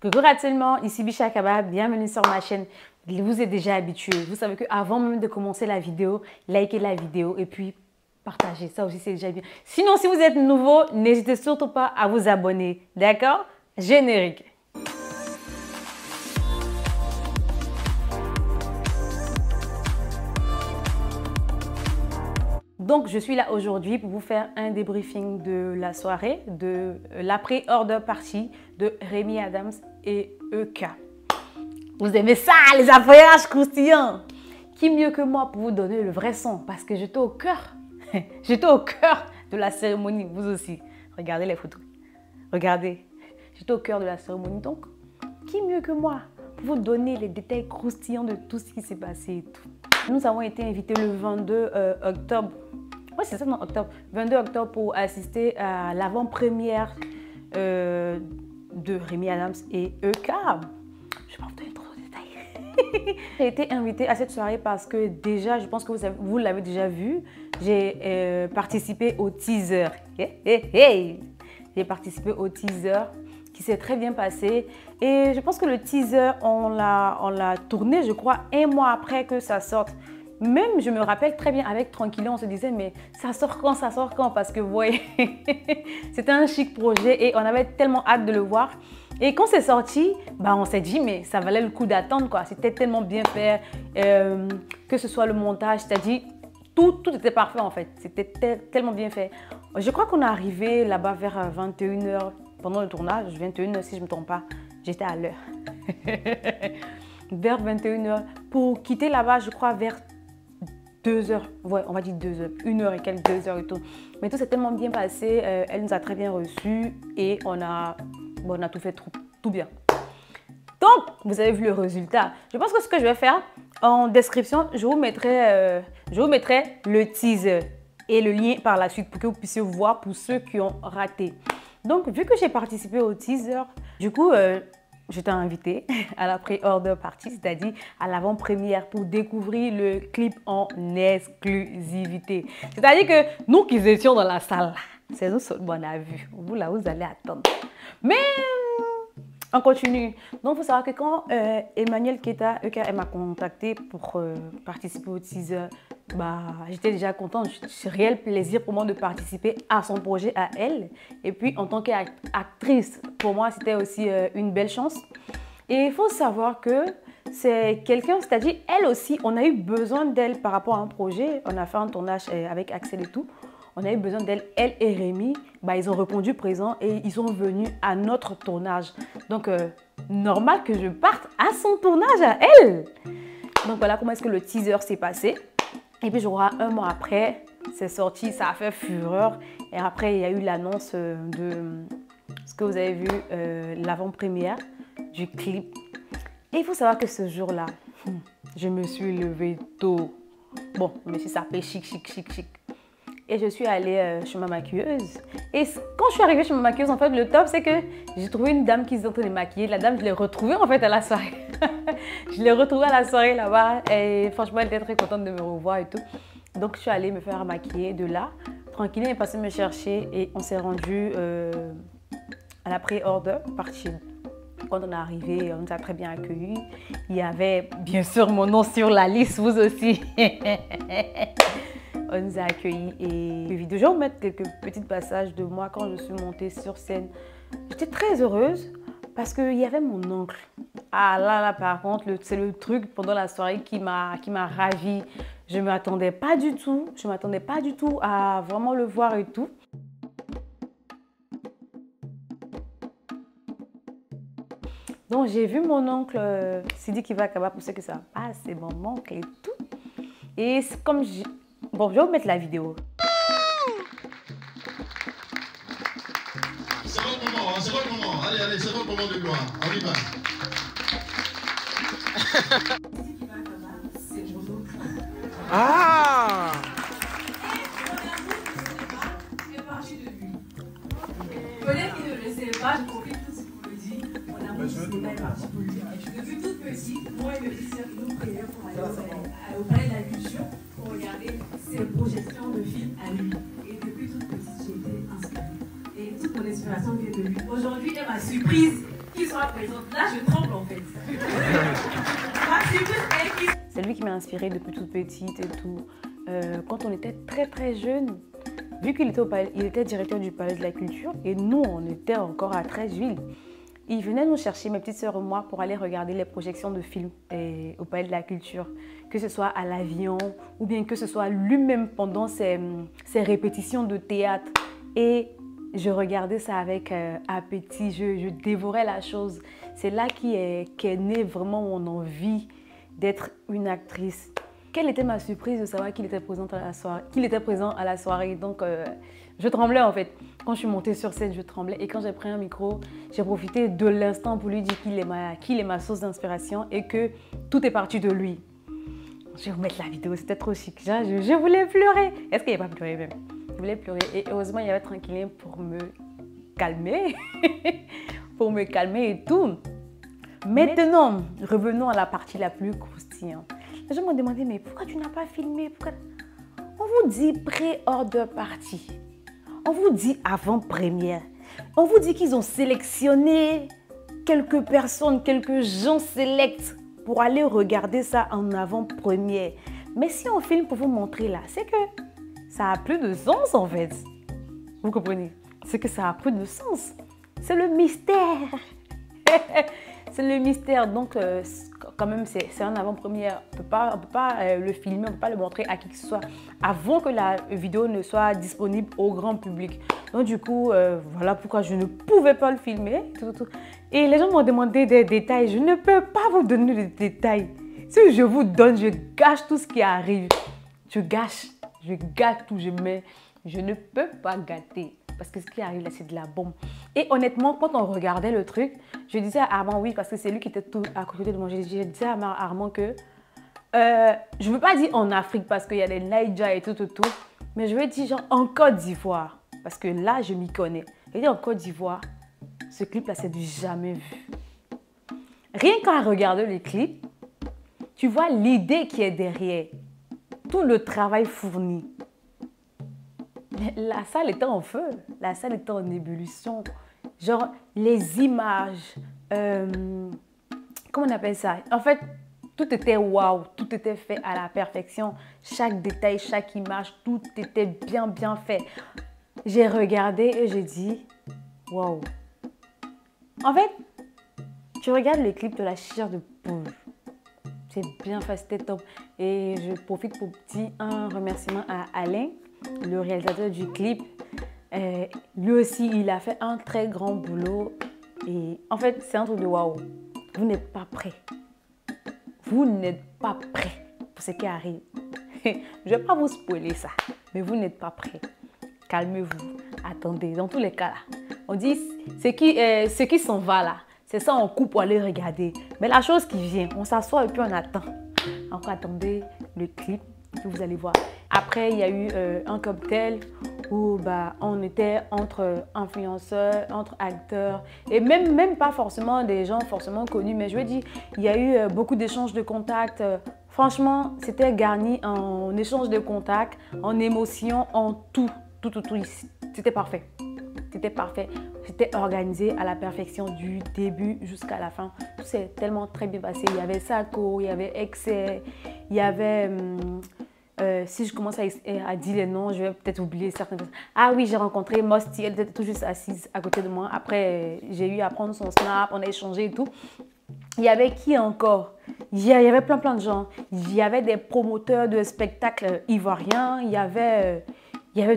Coucou Ratilement, ici Bicha Kaba, bienvenue sur ma chaîne. Vous êtes déjà habitué. Vous savez qu'avant même de commencer la vidéo, likez la vidéo et puis partagez. Ça aussi, c'est déjà bien. Sinon, si vous êtes nouveau, n'hésitez surtout pas à vous abonner. D'accord? Générique. Donc, je suis là aujourd'hui pour vous faire un débriefing de la soirée, de l'après-order party de Rémi Adams et EK. Vous aimez ça, les après-ordes croustillants? Qui mieux que moi pour vous donner le vrai son? Parce que j'étais au cœur. J'étais au cœur de la cérémonie, vous aussi. Regardez les photos. Regardez. J'étais au cœur de la cérémonie. Donc, qui mieux que moi pour vous donner les détails croustillants de tout ce qui s'est passé et tout. Nous avons été invités le 22 octobre. Oui, c'est ça, non, octobre. 22 octobre pour assister à l'avant-première de Rémi Adams et EK. Je ne vais pas vous donner trop de détails. J'ai été invitée à cette soirée parce que déjà, je pense que vous l'avez déjà vu, j'ai participé au teaser. J'ai participé au teaser qui s'est très bien passé. Et je pense que le teaser, on l'a tourné, je crois, un mois après que ça sorte. Même, je me rappelle très bien, avec Tranquille, on se disait, mais ça sort quand? Ça sort quand? Parce que, vous voyez, c'était un chic projet et on avait tellement hâte de le voir. Et quand c'est sorti, bah, on s'est dit, mais ça valait le coup d'attendre, quoi. C'était tellement bien fait, que ce soit le montage, c'est-à-dire, tout était parfait, en fait. C'était tellement bien fait. Je crois qu'on est arrivé là-bas vers 21 h pendant le tournage, 21 h si je ne me trompe pas. J'étais à l'heure. Vers 21 h. Pour quitter là-bas, je crois, vers 2 heures, ouais, on va dire 2 heures, 1 heure et quelques, 2 heures et tout. Mais tout s'est tellement bien passé, elle nous a très bien reçus et on a tout fait tout bien. Donc, vous avez vu le résultat. Je pense que ce que je vais faire, en description, je vous mettrai le teaser et le lien par la suite pour que vous puissiez voir pour ceux qui ont raté. Donc, vu que j'ai participé au teaser, du coup, j'étais invitée à la pré-order party, c'est-à-dire à l'avant-première pour découvrir le clip en exclusivité. C'est-à-dire que nous qui étions dans la salle, c'est nous seulement on a vu. Vous là, vous allez attendre. Mais on continue. Donc, il faut savoir que quand Emmanuel Keta, EK, m'a contacté pour participer au teaser, bah, j'étais déjà contente. C'est un réel plaisir pour moi de participer à son projet, à elle. Et puis, en tant qu'actrice, pour moi, c'était aussi une belle chance. Et il faut savoir que c'est quelqu'un, c'est-à-dire, elle aussi, on a eu besoin d'elle par rapport à un projet. On a fait un tournage avec Axel et tout. On a eu besoin d'elle, elle et Rémi, bah, ils ont répondu présent et ils sont venus à notre tournage. Donc, normal que je parte à son tournage, à elle. Donc, voilà comment est-ce que le teaser s'est passé. Et puis, je crois, un mois après, c'est sorti, ça a fait fureur. Et après, il y a eu l'annonce de ce que vous avez vu, l'avant-première du clip. Et il faut savoir que ce jour-là, je me suis levée tôt. Bon, je me suis sapée chic. Et je suis allée chez ma maquilleuse. Et quand je suis arrivée chez ma maquilleuse, en fait, le top, c'est que j'ai trouvé une dame qui s'est en train de maquiller. La dame, je l'ai retrouvée, en fait, à la soirée. Je l'ai retrouvée à la soirée, là-bas. Et franchement, elle était très contente de me revoir et tout. Donc, je suis allée me faire maquiller de là. Tranquille, elle est passée me chercher et on s'est rendu à la pré-order partie. Quand on est arrivé, on nous a très bien accueillis. Il y avait, bien sûr, mon nom sur la liste, vous aussi. On nous a accueillis et je vais vous mettre quelques petits passages de moi quand je suis montée sur scène. J'étais très heureuse parce qu'il y avait mon oncle. Ah là, par contre, c'est le truc pendant la soirée qui m'a ravie. Je ne m'attendais pas du tout. Je ne m'attendais pas du tout à vraiment le voir et tout. Donc, j'ai vu mon oncle Sidi Kiva Kaba, pour ceux que ça passe, c'est mon oncle et tout. Et comme bon, je vais vous mettre la vidéo. C'est votre moment, c'est votre moment. Allez, c'est votre moment de gloire. On y va. Ah! Peut-être qu'il ne le sait pas, je profite tout pour le dire. Mon amour du cinéma est parti pour le dire. Depuis toute petite, moi et mes petits sœurs, nous prions pour aller au palais de la culture pour regarder ses projections de films à lui. Et depuis toute petite, j'ai été inspirée. Et toute mon inspiration vient de lui. Aujourd'hui, il est ma surprise. Qui soit présente. Là, je tremble en fait. C'est plus elle qui... C'est lui qui m'a inspirée depuis toute petite et tout. Quand on était très jeune, vu qu'il était, il était directeur du Palais de la Culture et nous, on était encore à Treichville. Il venait nous chercher, mes petites sœurs et moi, pour aller regarder les projections de films au Palais de la Culture. Que ce soit à l'avion ou bien que ce soit lui-même pendant ses répétitions de théâtre. Et je regardais ça avec appétit, je dévorais la chose. C'est là qu'est née vraiment mon envie d'être une actrice. Quelle était ma surprise de savoir qu'il était présent à la soirée. Donc, je tremblais en fait. Quand je suis montée sur scène, je tremblais. Et quand j'ai pris un micro, j'ai profité de l'instant pour lui dire qu'il est ma source d'inspiration et que tout est parti de lui. Je vais vous mettre la vidéo, c'était trop chic. Je voulais pleurer. Est-ce qu'il n'y a pas pleuré même? Je voulais pleurer. Et heureusement, il y avait Tranquillin pour me calmer. Pour me calmer et tout. Maintenant, revenons à la partie la plus croustillante. Les gens m'ont demandé, mais pourquoi tu n'as pas filmé? On vous dit pré-hors de partie. On vous dit avant-première. On vous dit qu'ils ont sélectionné quelques personnes, quelques gens sélects pour aller regarder ça en avant-première. Mais si on filme pour vous montrer là, c'est que ça a plus de sens en fait. Vous comprenez? C'est que ça a plus de sens. C'est le mystère. C'est le mystère. Donc, quand même, c'est un avant-première. On ne peut pas le filmer, on ne peut pas le montrer à qui que ce soit avant que la vidéo ne soit disponible au grand public. Donc, du coup, voilà pourquoi je ne pouvais pas le filmer. Et les gens m'ont demandé des détails. Je ne peux pas vous donner des détails. Si je vous donne, je gâche tout ce qui arrive. Je gâte tout, je ne peux pas gâter. Parce que ce qui arrive là, c'est de la bombe. Et honnêtement, quand on regardait le truc, je disais à Armand, oui, parce que c'est lui qui était tout à côté de moi. Je disais à Armand que je ne veux pas dire en Afrique parce qu'il y a des Naïdja et tout, mais je veux dire genre en Côte d'Ivoire. Parce que là, je m'y connais. Je veux dire en Côte d'Ivoire, ce clip-là, c'est du jamais vu. Rien qu'à regarder le clip, tu vois l'idée qui est derrière. Tout le travail fourni. La salle était en feu, la salle était en ébullition. Genre, les images, comment on appelle ça? En fait, tout était waouh, tout était fait à la perfection. Chaque détail, chaque image, tout était bien fait. J'ai regardé et j'ai dit, waouh. En fait, tu regardes le clip de la chair de poule. C'est bien fait, c'était top. Et je profite pour un remerciement à Alain, le réalisateur du clip. Lui aussi, il a fait un très grand boulot. Et en fait, c'est un truc de waouh. Vous n'êtes pas prêts. Vous n'êtes pas prêts pour ce qui arrive. Je ne vais pas vous spoiler ça, mais vous n'êtes pas prêts. Calmez-vous. Attendez, dans tous les cas là, on dit ce qui s'en va là. C'est ça, on coupe pour aller regarder. Mais la chose qui vient, on s'assoit et puis on attend. Encore attendez le clip, puis vous allez voir. Après, il y a eu un cocktail où on était entre influenceurs, entre acteurs. Et même pas forcément des gens forcément connus. Mais je veux dire, il y a eu beaucoup d'échanges de contacts. Franchement, c'était garni en échange de contacts, en émotions, en tout. C'était parfait. C'était parfait. C'était organisé à la perfection du début jusqu'à la fin. Tout s'est tellement très bien passé. Il y avait Sako, il y avait Excès, il y avait... si je commence à dire les noms, je vais peut-être oublier certaines personnes. Ah oui, j'ai rencontré Mosti, elle était tout juste assise à côté de moi. Après, j'ai eu à prendre son snap, on a échangé et tout. Il y avait qui encore? Il y avait plein de gens. Il y avait des promoteurs de spectacles ivoiriens. Il y avait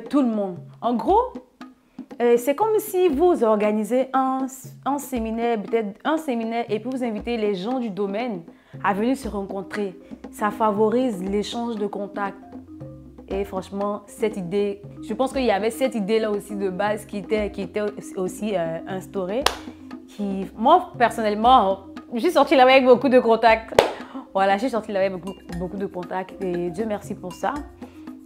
tout le monde. En gros, c'est comme si vous organisez un séminaire, peut-être un séminaire, et puis vous invitez les gens du domaine à venir se rencontrer. Ça favorise l'échange de contacts. Et franchement, cette idée, je pense qu'il y avait cette idée-là aussi de base qui était aussi instaurée. Moi, personnellement, je suis sortie là avec beaucoup de contacts. Voilà, je suis sortie là avec beaucoup de contacts et Dieu merci pour ça.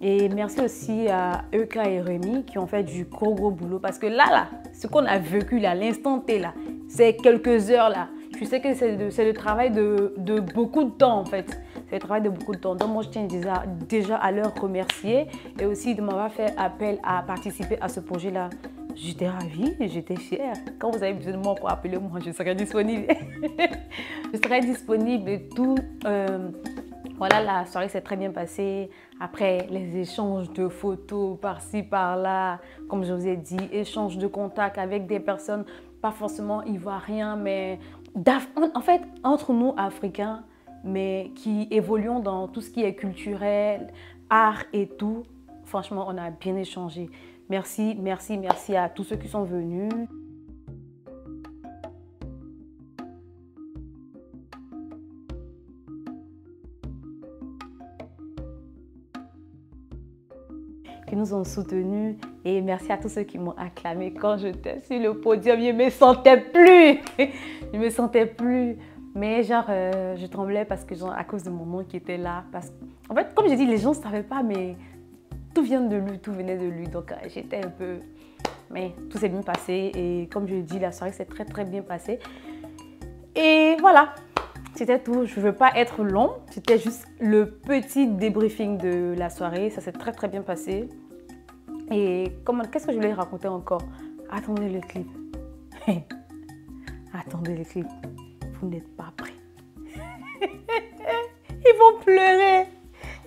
Et merci aussi à Euka et Rémi qui ont fait du gros boulot. Parce que là, ce qu'on a vécu là, l'instant T là, c'est quelques heures là. Je sais que c'est le travail de beaucoup de temps en fait. C'est le travail de beaucoup de temps. Donc moi, je tiens déjà à leur remercier et aussi de m'avoir fait appel à participer à ce projet-là. j'étais ravie, j'étais fière. Quand vous avez besoin de moi pour appeler moi, je serai disponible. Je serai disponible et tout. Voilà, la soirée s'est très bien passée. Après, les échanges de photos par-ci, par-là, comme je vous ai dit, échanges de contacts avec des personnes, pas forcément ivoiriens, mais en fait, entre nous, Africains, mais qui évoluons dans tout ce qui est culturel, art et tout. Franchement, on a bien échangé. Merci, merci, merci à tous ceux qui sont venus. Qui nous ont soutenus et merci à tous ceux qui m'ont acclamé quand j'étais sur le podium. Je ne me sentais plus. Je me sentais plus. Mais genre, je tremblais parce que à cause de mon nom qui était là. En fait, comme j'ai dit, les gens ne savaient pas, mais tout vient de lui, tout venait de lui. Donc, j'étais un peu... Mais tout s'est bien passé et comme je dis, la soirée s'est très, très bien passée. Et voilà, c'était tout. Je ne veux pas être long. C'était juste le petit débriefing de la soirée. Ça s'est très, très bien passé. Et qu'est-ce que je voulais raconter encore? Attendez le clip. Attendez le clip. Vous n'êtes pas prêts. Ils vont pleurer.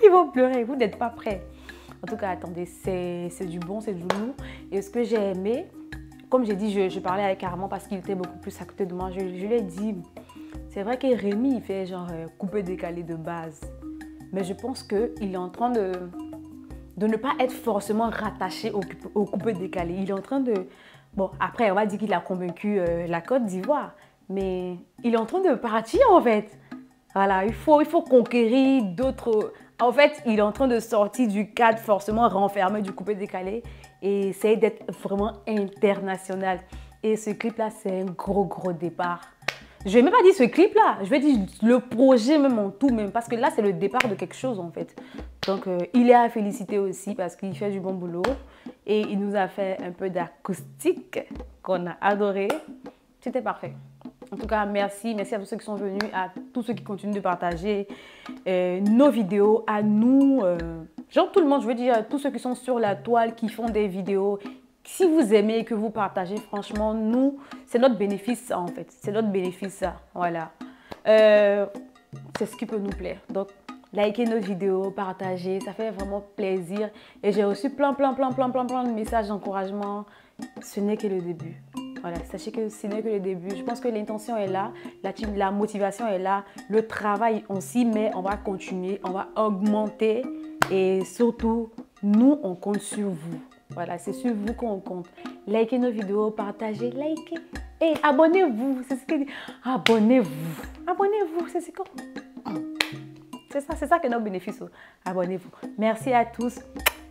Ils vont pleurer. Vous n'êtes pas prêts. En tout cas, attendez, c'est du bon, c'est du lourd. Et ce que j'ai aimé, comme j'ai dit, je parlais avec Armand parce qu'il était beaucoup plus à côté de moi. Je lui ai dit, c'est vrai que Rémi, il fait genre coupé-décalé de base. Mais je pense qu'il est en train de ne pas être forcément rattaché au coupé-décalé. Il est en train de... Bon, après, on va dire qu'il a convaincu la Côte d'Ivoire. Mais il est en train de partir, en fait. Voilà, il faut conquérir d'autres... En fait, il est en train de sortir du cadre forcément renfermé du coupé-décalé et essayer d'être vraiment international. Et ce clip-là, c'est un gros, gros départ. Je ne vais même pas dire ce clip-là, je vais dire le projet même en tout même, parce que là, c'est le départ de quelque chose, en fait. Donc, il est à féliciter aussi parce qu'il fait du bon boulot. Et il nous a fait un peu d'acoustique qu'on a adoré. C'était parfait. En tout cas, merci. Merci à tous ceux qui sont venus, à tous ceux qui continuent de partager nos vidéos, à nous, genre tout le monde, je veux dire, à tous ceux qui sont sur la toile, qui font des vidéos. Si vous aimez et que vous partagez, franchement, nous, c'est notre bénéfice, ça, en fait. C'est notre bénéfice, ça. Voilà. C'est ce qui peut nous plaire. Donc, likez nos vidéos, partagez, ça fait vraiment plaisir. Et j'ai reçu plein de messages d'encouragement. Ce n'est que le début. Voilà, sachez que ce n'est que le début. Je pense que l'intention est là, la motivation est là, le travail, on s'y met, on va continuer, on va augmenter et surtout, nous, on compte sur vous. Voilà, c'est sur vous qu'on compte. Likez nos vidéos, partagez, likez et abonnez-vous. C'est ce que dit. Abonnez-vous. Abonnez-vous, c'est ce qu'on... C'est ça que notre bénéfice. Abonnez-vous. Merci à tous.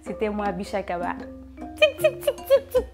C'était moi, Bishakaba. Tic, tic, tic, tic, tic.